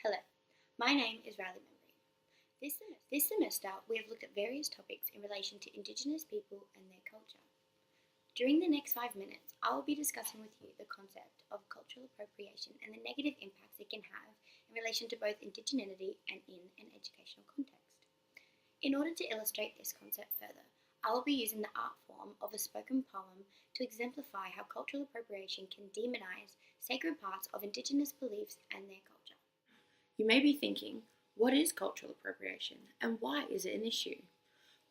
Hello, my name is Rylee Membrey. This semester, we have looked at various topics in relation to Indigenous people and their culture. During the next 5 minutes, I will be discussing with you the concept of cultural appropriation and the negative impacts it can have in relation to both indigeneity and in an educational context. In order to illustrate this concept further, I will be using the art form of a spoken poem to exemplify how cultural appropriation can demonise sacred parts of Indigenous beliefs and their culture. You may be thinking, what is cultural appropriation and why is it an issue?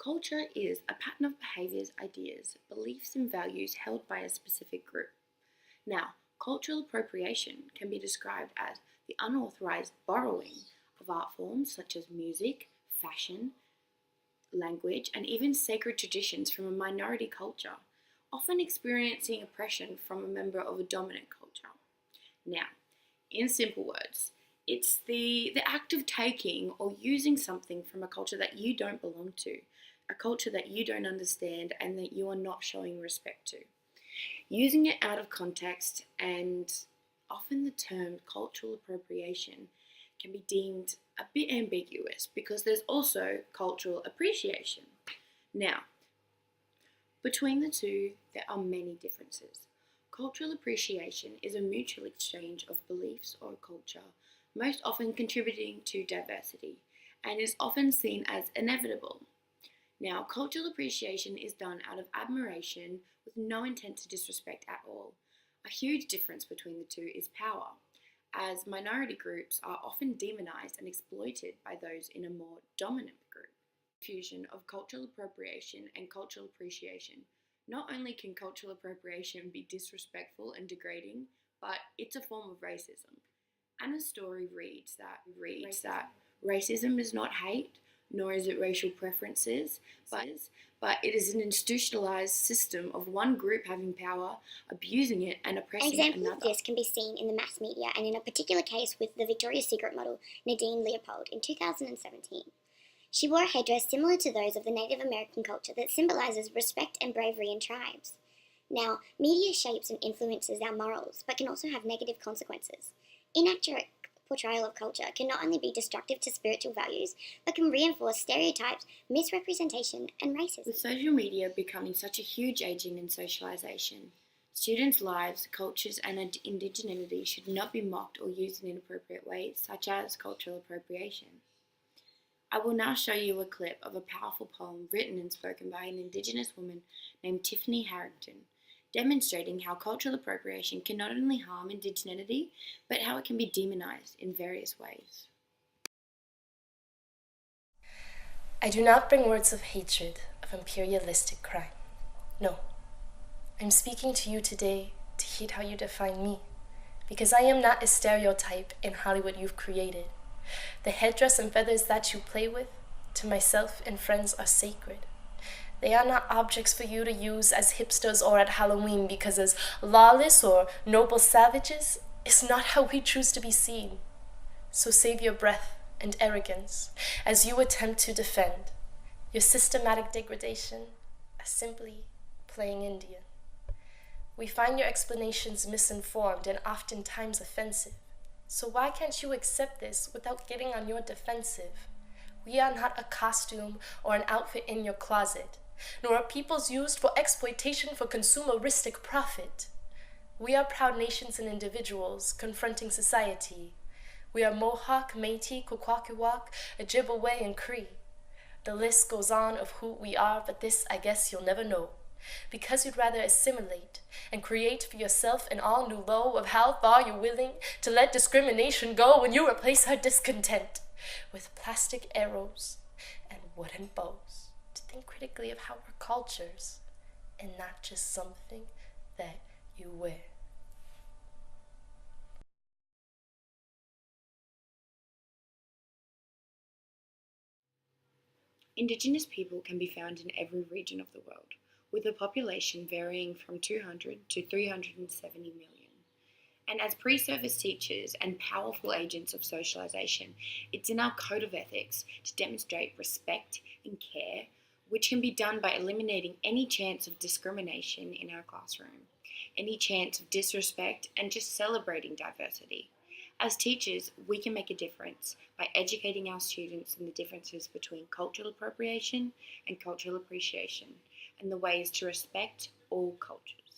Culture is a pattern of behaviours, ideas, beliefs and values held by a specific group. Now, cultural appropriation can be described as the unauthorised borrowing of art forms such as music, fashion, language and even sacred traditions from a minority culture, often experiencing oppression from a member of a dominant culture. Now, in simple words, it's the act of taking or using something from a culture that you don't belong to, a culture that you don't understand and that you are not showing respect to. Using it out of context, and often the term cultural appropriation can be deemed a bit ambiguous because there's also cultural appreciation. Now, between the two, there are many differences. Cultural appreciation is a mutual exchange of beliefs or culture, most often contributing to diversity, and is often seen as inevitable. Now, cultural appreciation is done out of admiration with no intent to disrespect at all. A huge difference between the two is power, as minority groups are often demonized and exploited by those in a more dominant group. Fusion of cultural appropriation and cultural appreciation. Not only can cultural appropriation be disrespectful and degrading, but it's a form of racism. Anna's story reads that racism is not hate, nor is it racial preferences, but it is an institutionalized system of one group having power, abusing it and oppressing another. Examples of this can be seen in the mass media and in a particular case with the Victoria's Secret model Nadine Leopold in 2017. She wore a headdress similar to those of the Native American culture that symbolizes respect and bravery in tribes. Now, media shapes and influences our morals, but can also have negative consequences. Inaccurate portrayal of culture can not only be destructive to spiritual values, but can reinforce stereotypes, misrepresentation, and racism. With social media becoming such a huge agent in socialization, students' lives, cultures, and indigeneity should not be mocked or used in inappropriate ways, such as cultural appropriation. I will now show you a clip of a powerful poem written and spoken by an Indigenous woman named Tiffany Harrington, demonstrating how cultural appropriation can not only harm indigeneity, but how it can be demonized in various ways. I do not bring words of hatred, of imperialistic crime. No, I'm speaking to you today to heed how you define me, because I am not a stereotype in Hollywood you've created. The headdress and feathers that you play with, to myself and friends, are sacred. They are not objects for you to use as hipsters or at Halloween, because as lawless or noble savages is not how we choose to be seen. So save your breath and arrogance as you attempt to defend your systematic degradation as simply playing Indian. We find your explanations misinformed and oftentimes offensive. So why can't you accept this without getting on your defensive? We are not a costume or an outfit in your closet, nor are peoples used for exploitation for consumeristic profit. We are proud nations and individuals confronting society. We are Mohawk, Métis, Kwakwaka'wakw, Ojibwe, and Cree. The list goes on of who we are, but this I guess you'll never know. Because you'd rather assimilate and create for yourself an all-new low of how far you're willing to let discrimination go when you replace our discontent with plastic arrows and wooden bows to think critically of how we're cultures and not just something that you wear. Indigenous people can be found in every region of the world, with a population varying from 200 to 370 million. And as pre-service teachers and powerful agents of socialization, it's in our code of ethics to demonstrate respect and care, which can be done by eliminating any chance of discrimination in our classroom, any chance of disrespect, and just celebrating diversity. As teachers, we can make a difference by educating our students in the differences between cultural appropriation and cultural appreciation, and the ways to respect all cultures.